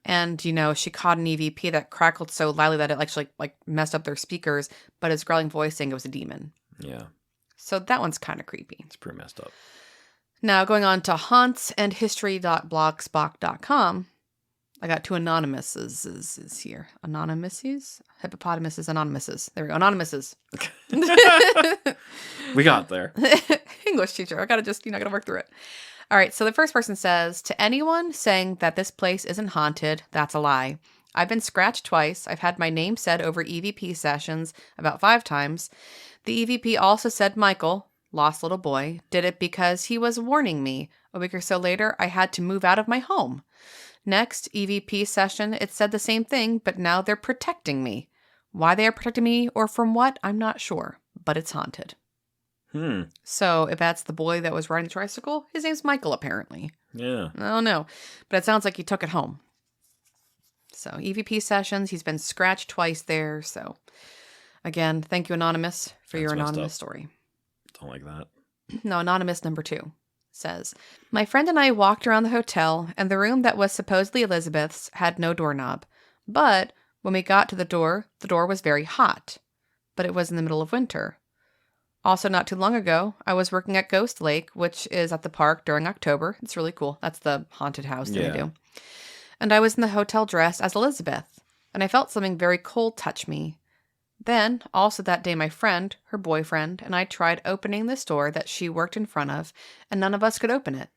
and she caught an EVP that crackled so loudly that it actually messed up their speakers. But his growling voice saying it was a demon. Yeah. So that one's kind of creepy. It's pretty messed up. Now, going on to hauntsandhistory.blogspot.com, I got two anonymouses here. Anonymouses? Hippopotamuses, anonymouses. There we go. Anonymouses. We got there. English teacher. I gotta work through it. All right. So the first person says, "To anyone saying that this place isn't haunted, that's a lie. I've been scratched twice. I've had my name said over EVP sessions about 5 times. The EVP also said Michael, lost little boy, did it because he was warning me. A week or so later, I had to move out of my home. Next EVP session, it said the same thing, but now they're protecting me. Why they are protecting me or from what, I'm not sure, but it's haunted." So if that's the boy that was riding the tricycle, his name's Michael, apparently. Yeah. I don't know, but it sounds like he took it home. So EVP sessions, he's been scratched twice there. So again, thank you, Anonymous, for your anonymous story. Don't like that. No, Anonymous number 2 says, "My friend and I walked around the hotel, and the room that was supposedly Elizabeth's had no doorknob. But when we got to the door was very hot. But it was in the middle of winter. Also, not too long ago, I was working at Ghost Lake, which is at the park during October. It's really cool. That's the haunted house that they do. And I was in the hotel dressed as Elizabeth, and I felt something very cold touch me. Then, also that day, my friend, her boyfriend, and I tried opening this door that she worked in front of, and none of us could open it.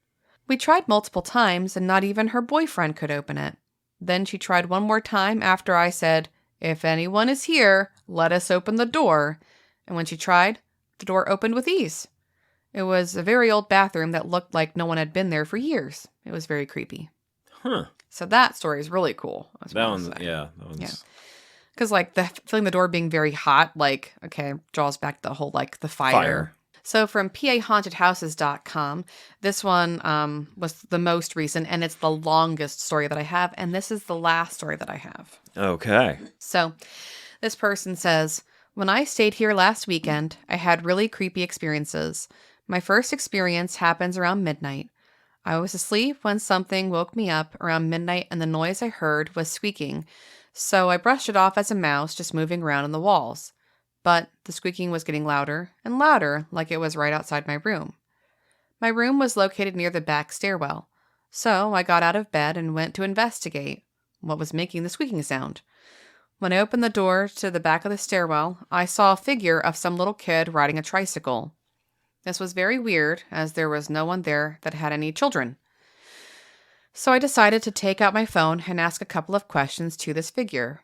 We tried multiple times, and not even her boyfriend could open it. Then she tried one more time after I said, If anyone is here, let us open the door. And when she tried, the door opened with ease. It was a very old bathroom that looked like no one had been there for years. It was very creepy. Huh. So that story is really cool. That one's, yeah. That one's... Yeah. Because, like, feeling the door being very hot, like, okay, draws back the whole, like, the fire. So from PAHauntedHouses.com, this one was the most recent, and it's the longest story that I have, and this is the last story that I have. Okay. So this person says, when I stayed here last weekend, I had really creepy experiences. My first experience happens around midnight. I was asleep when something woke me up around midnight, and the noise I heard was squeaking. So I brushed it off as a mouse just moving around in the walls. But the squeaking was getting louder and louder, like it was right outside my room. My room was located near the back stairwell. So I got out of bed and went to investigate what was making the squeaking sound. When I opened the door to the back of the stairwell, I saw a figure of some little kid riding a tricycle. This was very weird, as there was no one there that had any children. So I decided to take out my phone and ask a couple of questions to this figure.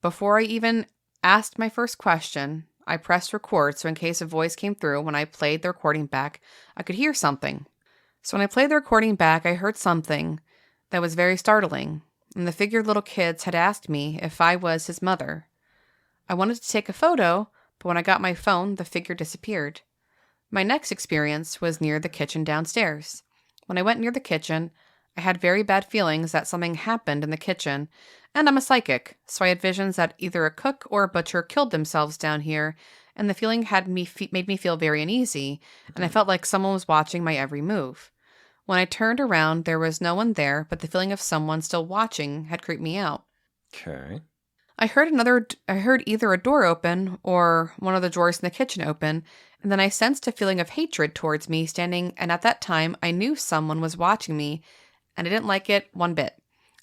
Before I even asked my first question, I pressed record so in case a voice came through when I played the recording back, I could hear something. So when I played the recording back, I heard something that was very startling, and the figure little kids had asked me if I was his mother. I wanted to take a photo, but when I got my phone, the figure disappeared. My next experience was near the kitchen downstairs. When I went near the kitchen, I had very bad feelings that something happened in the kitchen, and I'm a psychic, so I had visions that either a cook or a butcher killed themselves down here, and the feeling had made me feel very uneasy, and I felt like someone was watching my every move. When I turned around, there was no one there, but the feeling of someone still watching had creeped me out. Okay. I heard either a door open or one of the drawers in the kitchen open, and then I sensed a feeling of hatred towards me standing, and at that time, I knew someone was watching me, and I didn't like it one bit.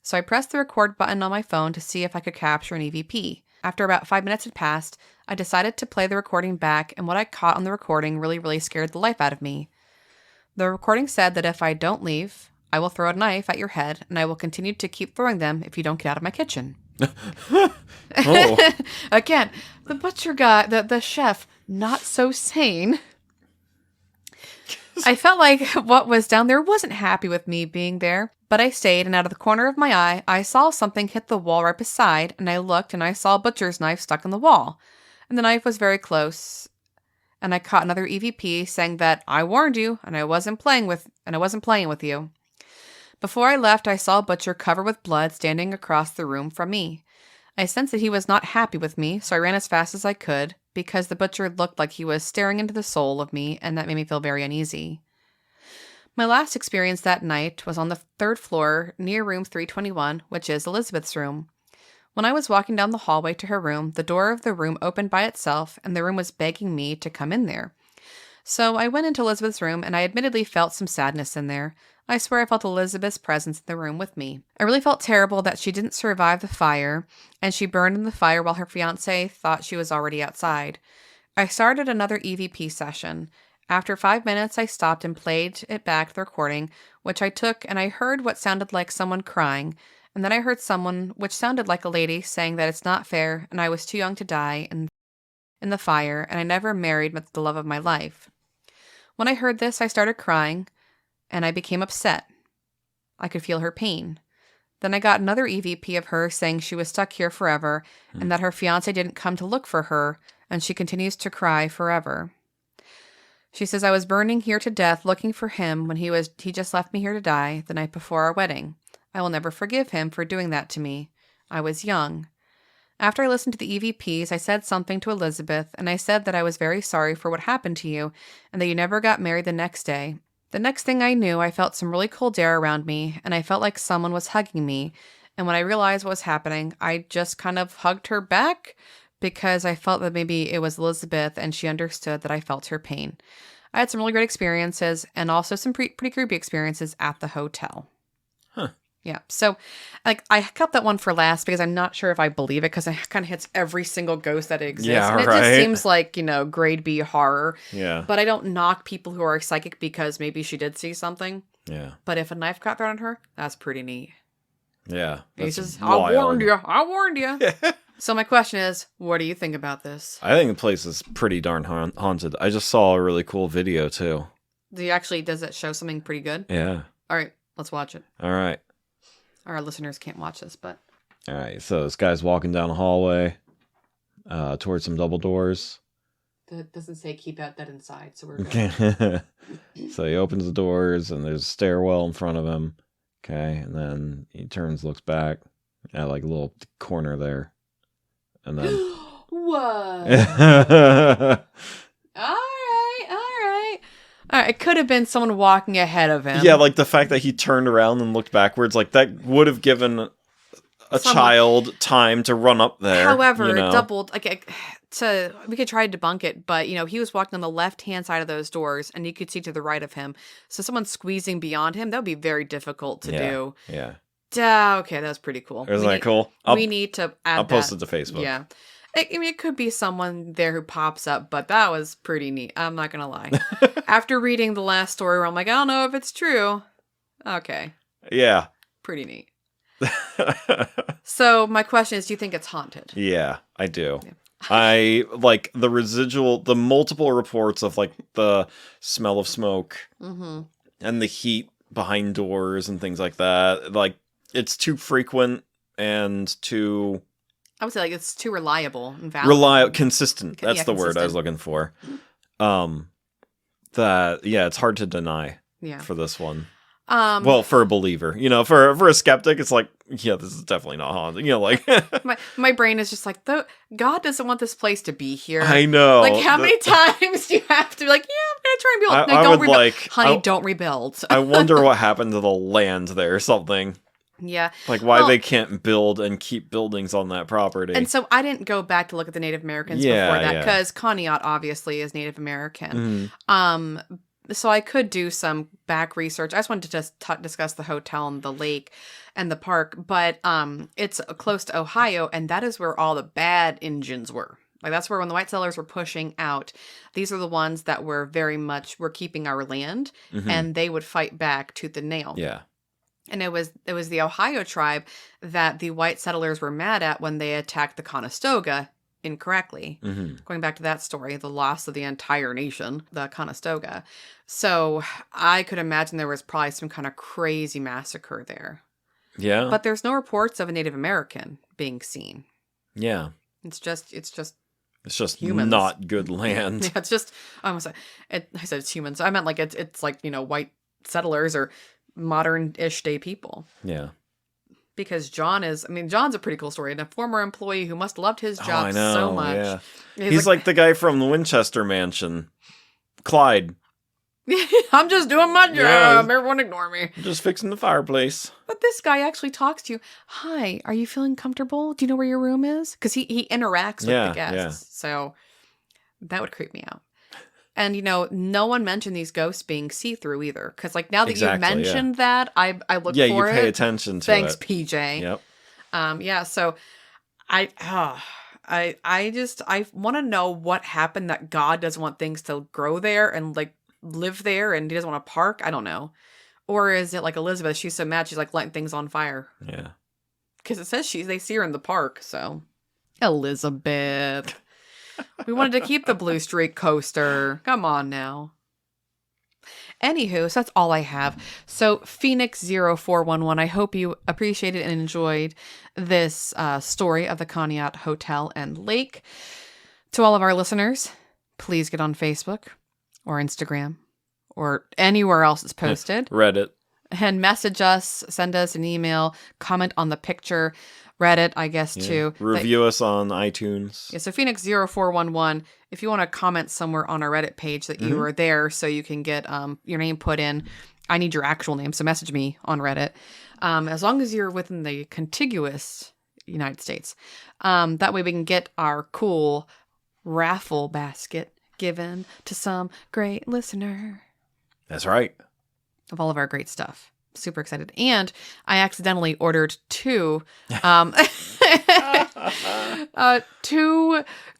So I pressed the record button on my phone to see if I could capture an EVP. After about 5 minutes had passed, I decided to play the recording back, and what I caught on the recording really scared the life out of me. The recording said that if I don't leave, I will throw a knife at your head, and I will continue to keep throwing them if you don't get out of my kitchen. Oh. Again, the butcher guy, the chef, not so sane. I felt like what was down there wasn't happy with me being there, but I stayed, and out of the corner of my eye, I saw something hit the wall right beside, and I looked, and I saw a butcher's knife stuck in the wall, and the knife was very close, and I caught another EVP saying that I warned you, and I wasn't playing with you. Before I left, I saw a butcher covered with blood standing across the room from me. I sensed that he was not happy with me, so I ran as fast as I could, because the butcher looked like he was staring into the soul of me, and that made me feel very uneasy. My last experience that night was on the 3rd floor near room 321, which is Elizabeth's room. When I was walking down the hallway to her room, the door of the room opened by itself, and the room was begging me to come in there. So I went into Elizabeth's room, and I admittedly felt some sadness in there. I swear I felt Elizabeth's presence in the room with me. I really felt terrible that she didn't survive the fire, and she burned in the fire while her fiancé thought she was already outside. I started another EVP session. After 5 minutes, I stopped and played it back the recording, which I took, and I heard what sounded like someone crying, and then I heard someone, which sounded like a lady, saying that it's not fair, and I was too young to die in the fire, and I never married the love of my life. When I heard this, I started crying, and I became upset. I could feel her pain. Then I got another EVP of her saying she was stuck here forever, and that her fiancé didn't come to look for her, and she continues to cry forever. She says I was burning here to death looking for him when he just left me here to die the night before our wedding. I will never forgive him for doing that to me. I was young. After I listened to the EVPs, I said something to Elizabeth, and I said that I was very sorry for what happened to you, and that you never got married the next day. The next thing I knew, I felt some really cold air around me, and I felt like someone was hugging me, and when I realized what was happening, I just kind of hugged her back, because I felt that maybe it was Elizabeth, and she understood that I felt her pain. I had some really great experiences, and also some pretty creepy experiences at the hotel. Huh. Yeah, so I kept that one for last because I'm not sure if I believe it because it kind of hits every single ghost that exists. Yeah, and it right. just seems like, grade B horror. Yeah. But I don't knock people who are psychic because maybe she did see something. Yeah. But if a knife got thrown at her, that's pretty neat. Yeah. He That's says, wild. I warned you. So my question is, what do you think about this? I think the place is pretty darn haunted. I just saw a really cool video too. Does it show something pretty good? Yeah. All right, let's watch it. All right. Our listeners can't watch this, but. All right. So this guy's walking down a hallway towards some double doors. That doesn't say keep out that inside, so we're good. Okay. So he opens the doors and there's a stairwell in front of him. Okay. And then he turns, looks back at like a little corner there. And then. What? All right. It could have been someone walking ahead of him. Yeah, like the fact that he turned around and looked backwards, like that would have given a child time to run up there. However, you know? it doubled. We could try to debunk it, but he was walking on the left-hand side of those doors, and you could see to the right of him. So someone squeezing beyond him, that would be very difficult to do. Yeah. Okay, that was pretty cool. Isn't that cool? We need to add I'll post it to Facebook. Yeah. It could be someone there who pops up, but that was pretty neat. I'm not going to lie. After reading the last story where I'm like, I don't know if it's true. Okay. Yeah. Pretty neat. So my question is, do you think it's haunted? Yeah, I do. Yeah. I like the multiple reports of like the smell of smoke and the heat behind doors and things like that. Like it's too frequent and too... I would say it's too reliable and valid. Consistent. That's the word I was looking for. It's hard to deny for this one. Well, for a believer, for a skeptic, it's like, yeah, this is definitely not haunted. Like my brain is just like, God doesn't want this place to be here. I know. Like, how many times do you have to be like, I'm gonna try and rebuild? No, don't rebuild. Honey, don't rebuild. I wonder what happened to the land there or something. Yeah. Like why they can't build and keep buildings on that property. And so I didn't go back to look at the Native Americans before that because Conneaut obviously is Native American. So I could do some back research. I just wanted to just discuss the hotel and the lake and the park, but it's close to Ohio, and that is where all the bad Indians were. Like that's where when the white settlers were pushing out, these are the ones that were keeping our land, and they would fight back tooth and nail. Yeah. And it was the Ohio tribe that the white settlers were mad at when they attacked the Conestoga incorrectly. Going back to that story, the loss of the entire nation, the Conestoga. So I could imagine there was probably some kind of crazy massacre there. Yeah. But there's no reports of a Native American being seen. Yeah. It's just humans. Not good land. Yeah, it's just, I said it's humans. I meant like it's like, white settlers or modern-ish day people. Yeah. Because John's a pretty cool story. And a former employee who must have loved his job so much. Yeah. He's like the guy from the Winchester Mansion. Clyde. I'm just doing my job. Yeah, everyone ignore me. I'm just fixing the fireplace. But this guy actually talks to you. Hi, are you feeling comfortable? Do you know where your room is? Because he interacts with the guests. Yeah. So that would creep me out. And, no one mentioned these ghosts being see-through either. Because, like, now that you mentioned that, I look for it. Yeah, you pay attention to Thanks, it. PJ. Yep. So I want to know what happened that God doesn't want things to grow there and, like, live there and he doesn't want to park. I don't know. Or is it like Elizabeth? She's so mad she's, like, lighting things on fire. Yeah. Because it says they see her in the park, so. Elizabeth. We wanted to keep the Blue Streak coaster. Come on now. Anywho, so that's all I have. So Phoenix0411, I hope you appreciated and enjoyed this story of the Conneaut Hotel and Lake. To all of our listeners, please get on Facebook or Instagram or anywhere else it's posted. Reddit. And message us, send us an email, comment on the picture. Reddit, I guess, too. Review us on iTunes. Yeah, so Phoenix0411, if you want to comment somewhere on our Reddit page that you were there so you can get your name put in, I need your actual name, so message me on Reddit. As long as you're within the contiguous United States. That way we can get our cool raffle basket given to some great listener. That's right. Of all of our great stuff. Super excited. And I accidentally ordered two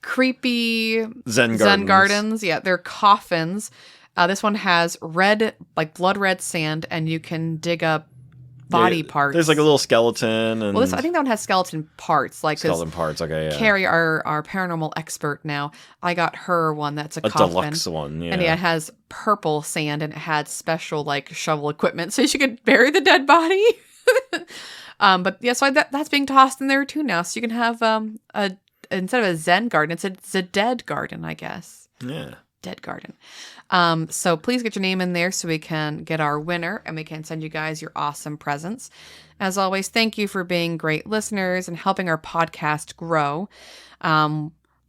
creepy Zen gardens. Yeah, they're coffins. This one has red, like blood red sand, and you can dig up body parts. There's like a little skeleton and Well, I think that one has skeleton parts. Like skeleton parts. Okay, yeah. Carrie, our paranormal expert now, I got her one that's a coffin. Deluxe one, yeah. And it has purple sand and it had special like shovel equipment so she could bury the dead body. But yeah, so that's being tossed in there too now. So you can have instead of a Zen garden, it's a dead garden, I guess. Yeah. Dead garden. So please get your name in there so we can get our winner and we can send you guys your awesome presents. As always, thank you for being great listeners and helping our podcast grow.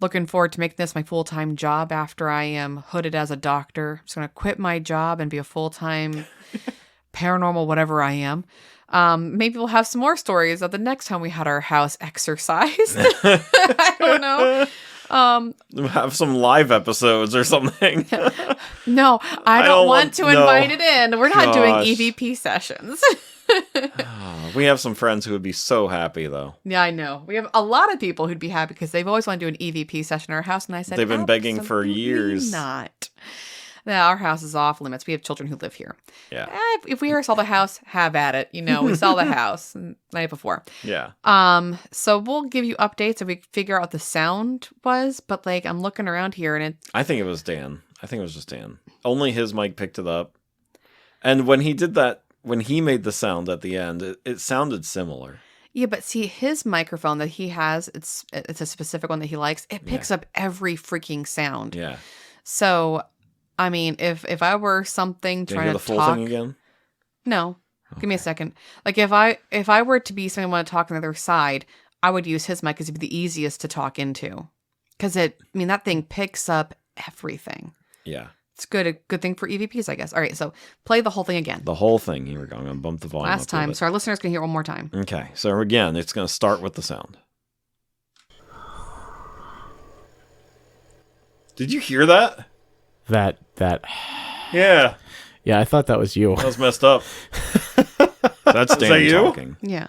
Looking forward to making this my full-time job after I am hooded as a doctor. I'm just going to quit my job and be a full-time paranormal whatever I am. Maybe we'll have some more stories of the next time we had our house exercised. I don't know. Have some live episodes or something. No, I don't want to invite it in. We're not doing Gosh. EVP sessions. We have some friends who would be so happy, though. Yeah, I know. We have a lot of people who'd be happy because they've always wanted to do an EVP session in our house. And I said, They've been begging for "Absolutely years. Not. Yeah, our house is off limits. We have children who live here. Yeah. If we ever sell the house, have at it. We sell the house the night before. Yeah. So we'll give you updates if we figure out what the sound was. But like, I'm looking around here and I think it was Dan. I think it was just Dan. Only his mic picked it up. And when he did that, when he made the sound at the end, it sounded similar. Yeah, but see, his microphone that he has, it's a specific one that he likes. It picks up every freaking sound. Yeah. So, I mean, if I were something Did you trying hear to the full talk, thing again? no, give me a second. Like if I were to be someone want to talk on the other side, I would use his mic because it'd be the easiest to talk into. Because that thing picks up everything. Yeah. It's a good thing for EVPs, I guess. All right, so play the whole thing again. The whole thing. Here we go. I'm going to bump the volume Last up a time, bit. so our listeners can hear it one more time. Okay. So again, it's going to start with the sound. Did you hear that? That. Yeah. Yeah, I thought that was you. That was messed up. That's Dan that you? talking. Yeah.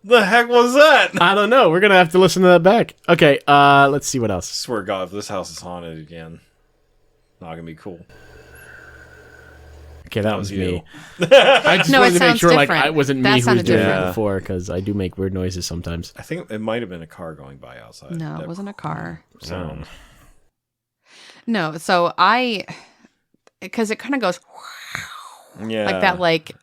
The heck was that? I don't know. We're gonna have to listen to that back. Okay. Let's see what else. Swear to God, if this house is haunted again, not gonna be cool. Okay, that was you. me. I just No, wanted it to make sounds sure different. it wasn't That me who was sounded doing different. it before, because I do make weird noises sometimes. I think it might have been a car going by outside. No, That it wasn't a car. sound. No, so because it kind of goes Yeah. like that, like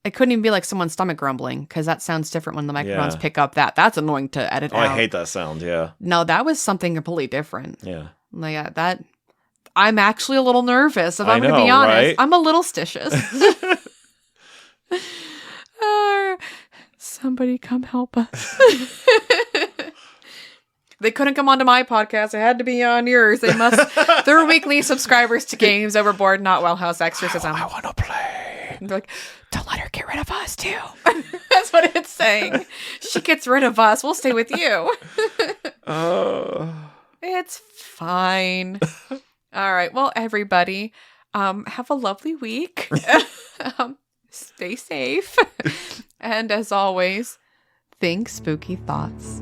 it couldn't even be like someone's stomach grumbling because that sounds different when the microphones Yeah. pick up that. That's annoying to edit Oh, out. I hate that sound. Yeah. No, that was something completely different. Yeah. Like that. I'm actually a little nervous. If I I'm going to be know, honest, right? I'm a little stitious. Somebody come help us. They couldn't come onto my podcast. It had to be on yours. They must. They're weekly subscribers to Games Overboard, not Well House Exorcism. I want to play. And they're like, don't let her get rid of us too. That's what it's saying. She gets rid of us. We'll stay with you. It's fine. All right. Well, everybody, have a lovely week. Stay safe. And as always, think spooky thoughts.